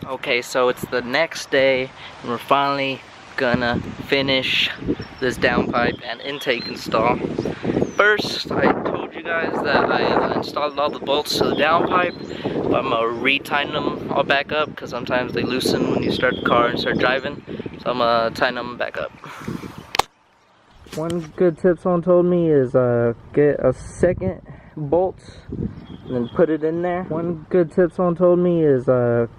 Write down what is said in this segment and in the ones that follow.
Okay, so it's the next day and we're finally gonna finish this downpipe and intake install. First, I told you guys that I installed all the bolts to the downpipe, but I'm gonna re-tighten them all back up because sometimes they loosen when you start the car and start driving. So I'm gonna tighten them back up. One good tip someone told me is get a second bolt and then put it in there. One good tip someone told me is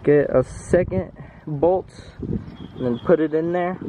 get a second bolt and then put it in there.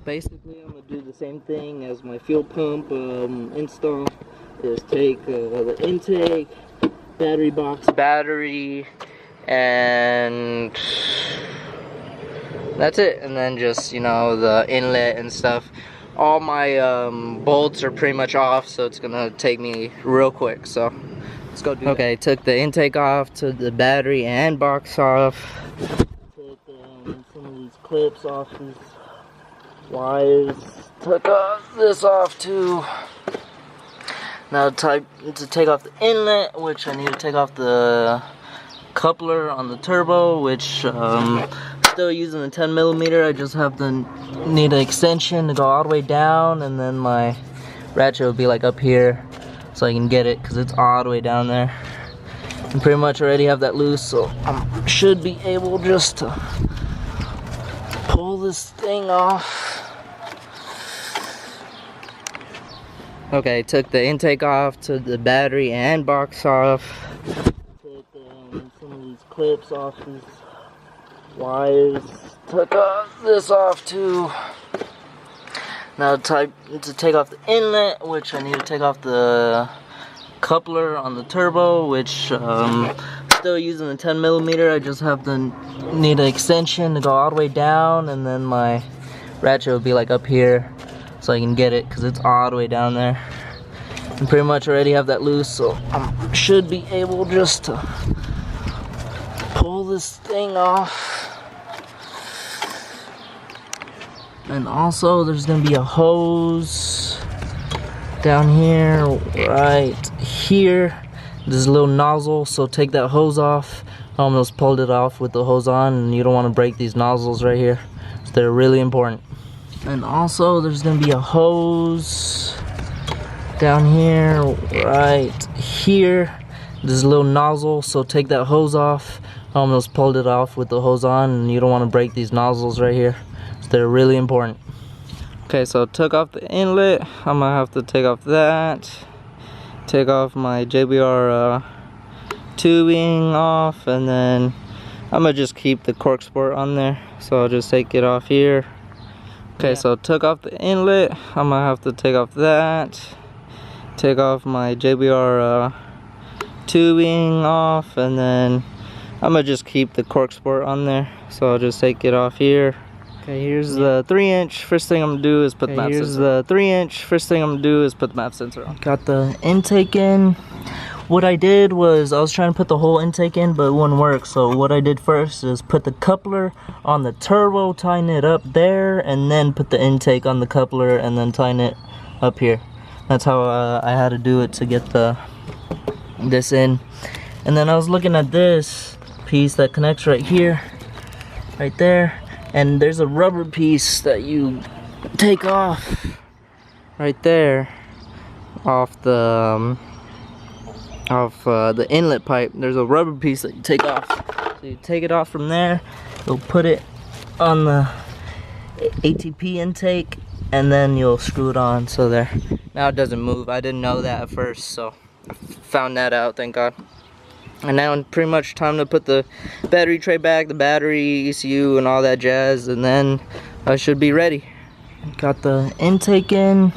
Basically, I'm gonna do the same thing as my fuel pump install. Is take the intake, battery box, battery, and that's it. And then just, you know, the inlet and stuff. All my bolts are pretty much off, so it's gonna take me real quick. So let's go do that. Okay, took the intake off, took the battery and box off. Took some of these clips off these wires, took this off too. Now to take off the inlet, which I need to take off the coupler on the turbo, which still using the 10mm. I just have to need an extension to go all the way down, and then my ratchet will be like up here so I can get it because it's all the way down there. And pretty much already have that loose, so I should be able just to pull this thing off. Okay, took the intake off, took the battery and box off. Took some of these clips off these wires. Took this off too. Now to take off the inlet, which I need to take off the coupler on the turbo, which still using the 10mm. I just have to need an extension to go all the way down, and then my ratchet will be like up here so I can get it because it's all the way down there. And pretty much already have that loose, so I should be able just to pull this thing off. And also there's gonna be a hose down here, right here. There's a little nozzle, so take that hose off. I almost pulled it off with the hose on, and you don't want to break these nozzles right here. So they're really important. And also there's gonna be a hose down here, right here. There's a little nozzle, so take that hose off. I almost pulled it off with the hose on, and you don't want to break these nozzles right here. So they're really important. Okay, so took off the inlet. I'm gonna have to take off that. Take off my JBR tubing off, and then I'm gonna just keep the cork sport on there. So I'll just take it off here. Okay, so took off the inlet. I'm gonna have to take off that. Take off my JBR tubing off, and then I'm gonna just keep the cork sport on there. So I'll just take it off here. Okay, here's the 3-inch. First thing I'm gonna do is put the map sensor. Here's the 3-inch. First thing I'm gonna do is put the map sensor on. Got the intake in. What I did was I was trying to put the whole intake in, but it wouldn't work. So what I did first is put the coupler on the turbo, tighten it up there, and then put the intake on the coupler and then tighten it up here. That's how I had to do it to get this in. And then I was looking at this piece that connects right here, right there, and there's a rubber piece that you take off right there off the inlet pipe. There's a rubber piece that you take off. So you take it off from there, you'll put it on the ATP intake, and then you'll screw it on. So there, now it doesn't move. I didn't know that at first, so I found that out, thank God. And now it's pretty much time to put the battery tray back, the battery, ECU, and all that jazz, and then I should be ready. Got the intake in.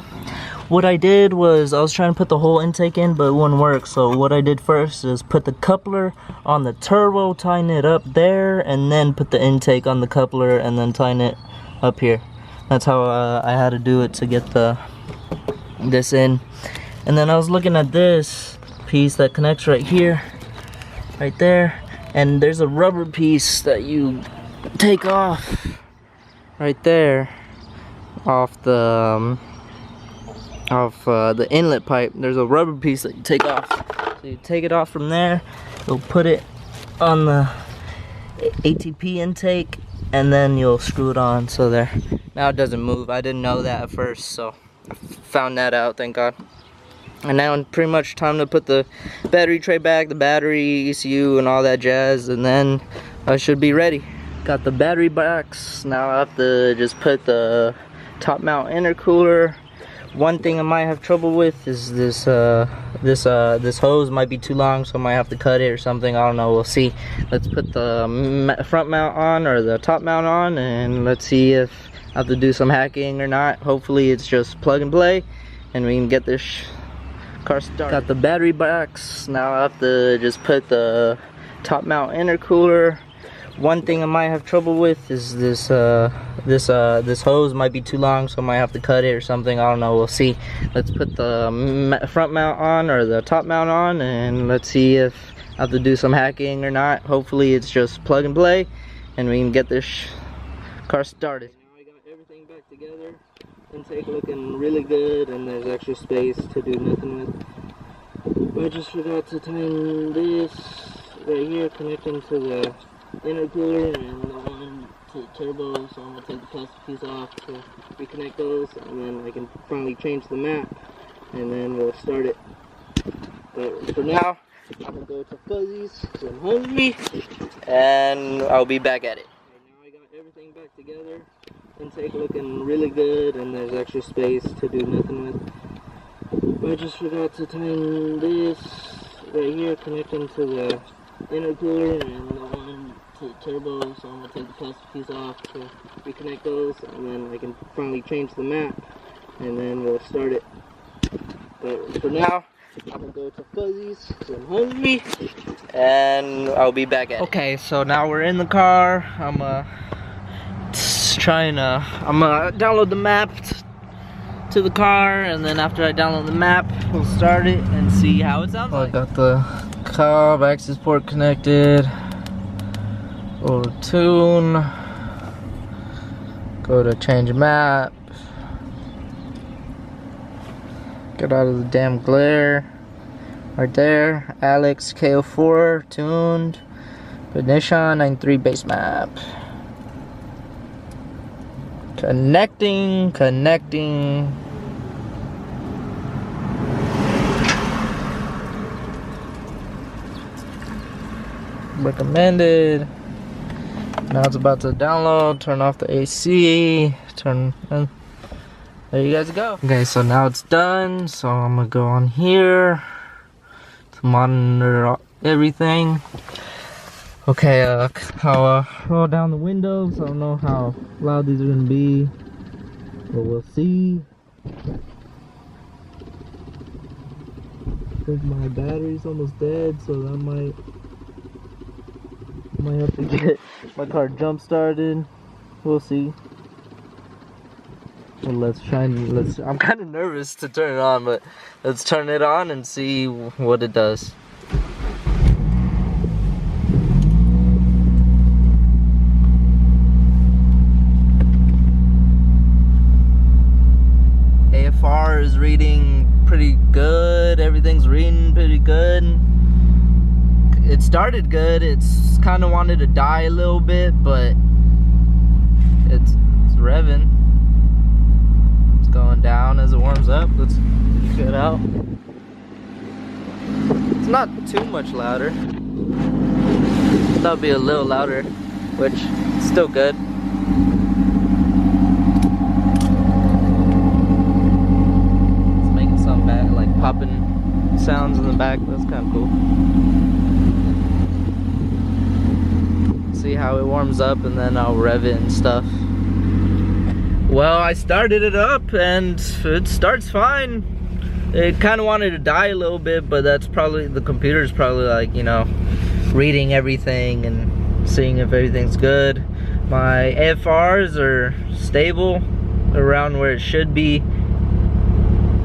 what I did was I was trying to put the whole intake in, but it wouldn't work. So what I did first is put the coupler on the turbo, tighten it up there, and then put the intake on the coupler and then tighten it up here. That's how I had to do it to get this in. And then I was looking at this piece that connects right here, right there, and there's a rubber piece that you take off right there off the inlet pipe. There's a rubber piece that you take off. So you take it off from there, you'll put it on the ATP intake, and then you'll screw it on. So there, now it doesn't move. I didn't know that at first, so I found that out, thank God. And now it's pretty much time to put the battery tray back, the battery, ECU, and all that jazz, and then I should be ready. Got the battery box. Now I have to just put the top mount intercooler. One thing I might have trouble with is this hose might be too long, so I might have to cut it or something. I don't know, we'll see. Let's put the front mount on, or the top mount on, and let's see if I have to do some hacking or not. Hopefully it's just plug and play and we can get this car started. Got the battery box. Now I have to just put the top mount intercooler. One thing I might have trouble with is this hose might be too long, so I might have to cut it or something. I don't know, we'll see. Let's put the front mount on, or the top mount on, and let's see if I have to do some hacking or not. Hopefully it's just plug and play and we can get this car started. Now I got everything back together. Intake looking really good, and there's extra space to do nothing with. I just forgot to tighten this right here, connecting to the intercooler and the one to the turbo, so I'm going to take the plastic piece off to reconnect those, and then I can finally change the map, and then we'll start it. But for now, I'm going to go to Fuzzy's because I'm hungry, and I'll be back at it. Okay, now I got everything back together. Intake looking really good, and there's extra space to do nothing with. I just forgot to tighten this right here, connecting to the intercooler and the one to the turbo, so I'm going to take the plastic piece off to reconnect those, and then I can finally change the map, and then we'll start it. But for now, I'm going to go to Fuzzy's because I'm hungry, and I'll be back at it. Okay, so now we're in the car. I'm gonna download the map to the car, and then after I download the map, we'll start it and see how it sounds like. I got the cob access port connected. Go to tune. Go to change map. Get out of the damn glare. Right there. Alex KO4 tuned. Ignition 93 base map. Connecting. Recommended. Now it's about to download. Turn off the AC. There you guys go. Okay, so now it's done. So I'm gonna go on here to monitor everything. Okay, I'll roll down the windows. I don't know how loud these are gonna be, but we'll see. I think my battery's almost dead, so that might have to get my car jump started. We'll see. Well, I'm kind of nervous to turn it on, but let's turn it on and see what it does. AFR is reading pretty good. Everything's reading pretty good. It started good. It's kind of wanted to die a little bit, but it's revving. It's going down as it warms up. Let's get it out. It's not too much louder. That'll be a little louder, which is still good. It's making some like popping sounds in the back. That's kind of cool. See how it warms up, and then I'll rev it and stuff. Well, I started it up and it starts fine. It kind of wanted to die a little bit, but that's probably, the computer's probably like, you know, reading everything and seeing if everything's good. My AFRs are stable around where it should be.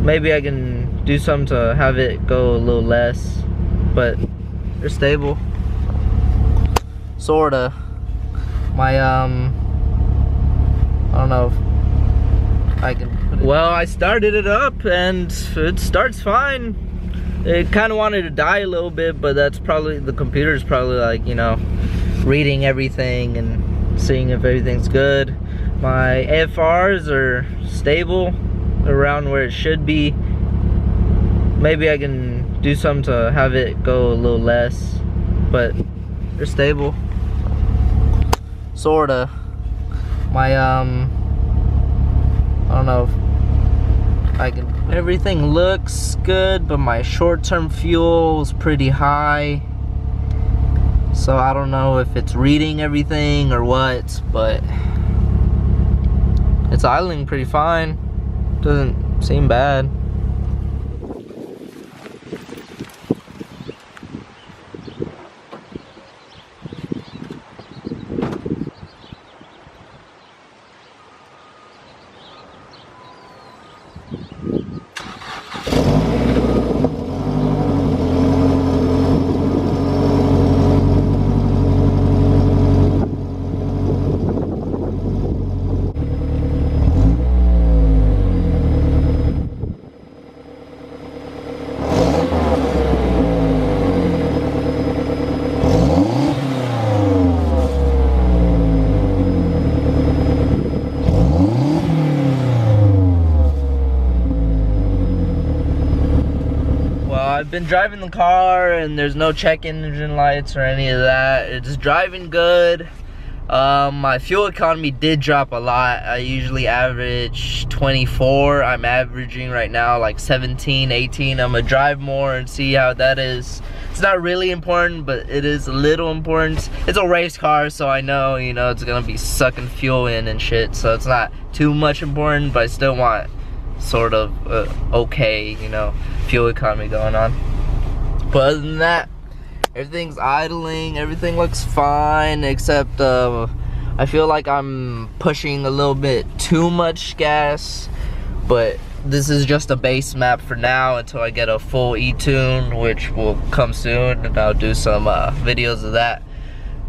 Maybe I can do something to have it go a little less, but they're stable. Sorta. My I don't know if I can put it. Well, I started it up and it starts fine. It kind of wanted to die a little bit, but that's probably, the computer's probably like, you know, reading everything and seeing if everything's good. My AFRs are stable around where it should be. Maybe I can do something to have it go a little less, but they're stable. Sorta. My I don't know if I can. Everything looks good, but my short-term fuel is pretty high. So I don't know if it's reading everything or what, but it's idling pretty fine. Doesn't seem bad. I've been driving the car and there's no check engine lights or any of that. It's driving good. My fuel economy did drop a lot. I usually average 24. I'm averaging right now like 17, 18. I'm gonna drive more and see how that is. It's not really important, but it is a little important. It's a race car, so I know, you know, it's gonna be sucking fuel in and shit, so it's not too much important, but I still want sort of okay, you know, fuel economy going on. But other than that, everything's idling, everything looks fine, except I feel like I'm pushing a little bit too much gas, but this is just a base map for now until I get a full e-tune, which will come soon, and I'll do some videos of that.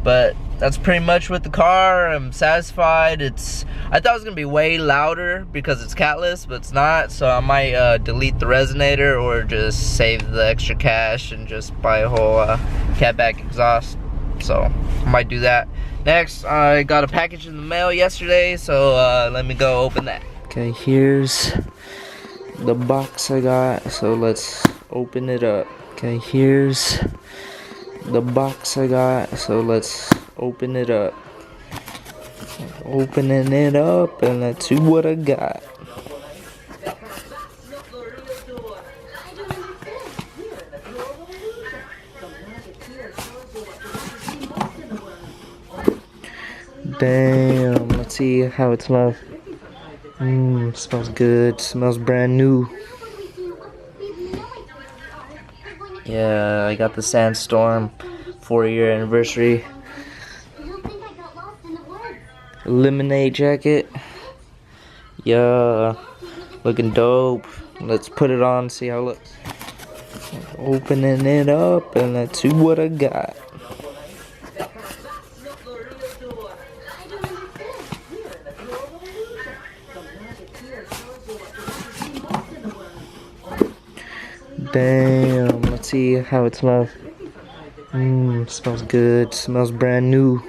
But that's pretty much with the car. I'm satisfied. I thought it was gonna be way louder because it's catless, but it's not, so I might delete the resonator or just save the extra cash and just buy a whole catback exhaust. So I might do that. Next, I got a package in the mail yesterday, so let me go open that. Okay, here's the box I got, so let's open it up. Okay, here's the box I got, so let's open it up. Opening it up, and let's see what I got. Damn, let's see how it smells. Smells good, smells brand new. Yeah, I got the Sandstorm 4-year anniversary lemonade jacket. Yeah, looking dope. Let's put it on, see how it looks. Opening it up, and let's see what I got. Damn, let's see how it smells. Smells good, smells brand new.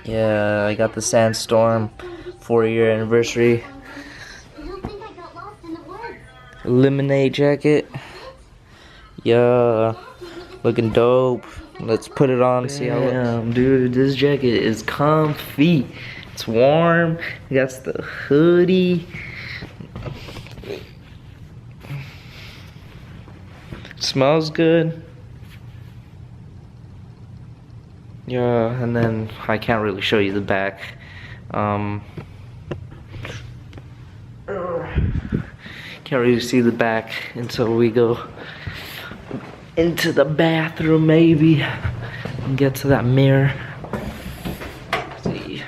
Yeah, I got the Sandstorm 4-year anniversary lemonade jacket. Yeah, looking dope. Let's put it on, see how it looks. Dude, this jacket is comfy. It's warm. It got the hoodie. Smells good. Yeah, and then I can't really show you the back. Can't really see the back until we go into the bathroom maybe and get to that mirror. Let's see.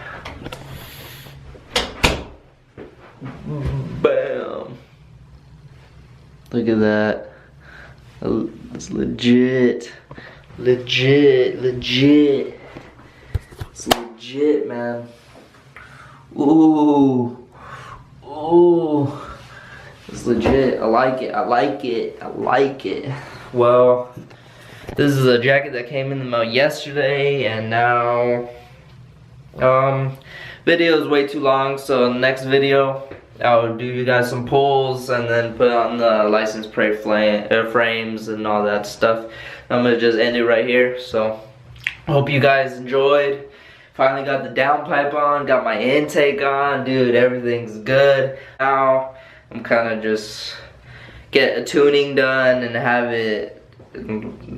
Bam. Look at that. It's legit. Legit. It's legit, man. Ooh. Ooh. It's legit. I like it. Well, this is a jacket that came in the mail yesterday, and now video is way too long, so in the next video I'll do you guys some pulls and then put on the license plate frames and all that stuff. I'm gonna just end it right here. So hope you guys enjoyed. Finally got the downpipe on, got my intake on, dude, everything's good. Now I'm kind of just get a tuning done and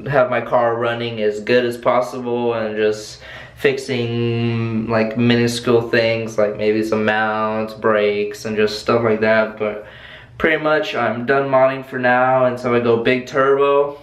have my car running as good as possible, and just fixing like minuscule things like maybe some mounts, brakes, and just stuff like that. But pretty much I'm done modding for now, and so I go big turbo,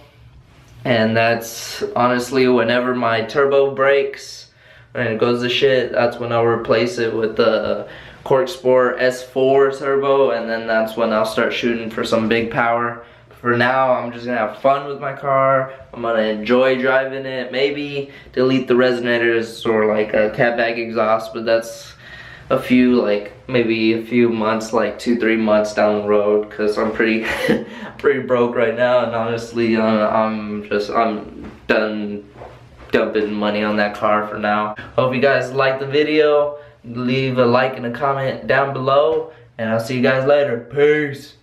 and that's honestly whenever my turbo breaks, when it goes to shit, that's when I'll replace it with the Cork Sport S4 turbo, and then that's when I'll start shooting for some big power. For now, I'm just gonna have fun with my car. I'm gonna enjoy driving it. Maybe delete the resonators or like a cat bag exhaust, but that's a few, like maybe a few months, like 2-3 months down the road, because I'm pretty pretty broke right now, and honestly I'm done dumping money on that car for now. Hope you guys liked the video. Leave a like and a comment down below, and I'll see you guys later. Peace.